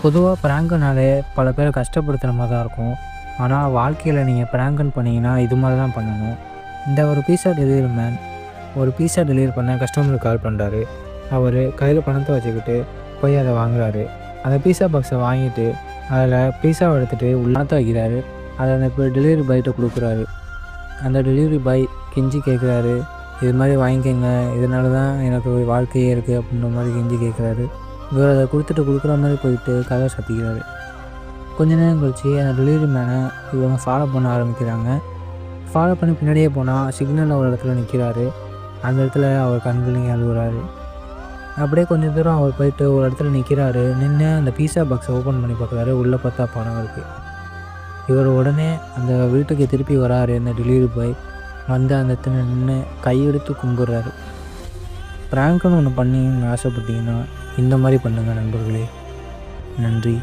பொதுவா பிராங்குனாலே பல பேர கஷ்டப்படுத்துற மாரி தான் இருக்கும். ஆனா, வாழ்க்கையில நீங்க பிராங்குன்னு பண்ணீங்கன்னா, இது மாரி தான் பண்ணணும். இந்த ஒரு பீஸா டெலிவரி மேன் ஒரு பீஸா டெலிவரி பண்ண கஸ்டமருக்கு கால் பண்றாரு. அவரு கையில பணத்த வச்சுக்கிட்டு போய் அத வாங்குறாரு. அந்த பீஸா பாக்ஸ வாங்கிட்டு, அதில பீஸாவ எடுத்துட்டு உள்ள பணத்த வைக்கிறாரு. அத அந்த டெலிவரி பாய்ட்ட குடுக்குறாரு. அந்த டெலிவரி பாய் கெஞ்சி கேட்குறாரு, "இது மாரி வாங்கிக்கங்க. இதனால தான் எனக்கு ஒரு வாழ்க்கையே இருக்கு." அப்படின்ற மாரி கெஞ்சி கேட்குறாரு. இவர் அத குடுக்குற மாரி போயிட்டு கதவ சாத்திக்கிறாரு. கொஞ்ச நேரம் கழிச்சு அந்த டெலிவரி மேன இவங்க ஃபாலோ பண்ண ஆரம்பிக்கிறாங்க. ஃபாலோ பண்ணி பின்னாடியே போனா சிக்னல்ல ஒரு இடத்துல நிக்கிறாரு. அந்த இடத்துல அவர் கண்கலங்கி அழுவுறாரு. அப்படியே கொஞ்சம் தூரம் அவர் போயிட்டு ஒரு இடத்துல நிக்கிறாரு. நின்னு அந்த பீஸா பாக்ஸ ஓப்பன் பண்ணி பார்க்குறாரு. உள்ள பார்த்தா பணம் இருக்கு. இவர் உடனே அந்த வீட்டுக்கு திருப்பி வராரு அந்த டெலிவரி பாய். வந்து அந்த இடத்துல நின்னு கையெடுத்து கும்பிட்றாரு. பிராங்க்ன்னு ஒண்ணு பண்ணீங்கன்னு ஆசைப்பட்டீங்கன்னா, இந்த மாரி பண்ணுங்க நண்பர்களே. நன்றி.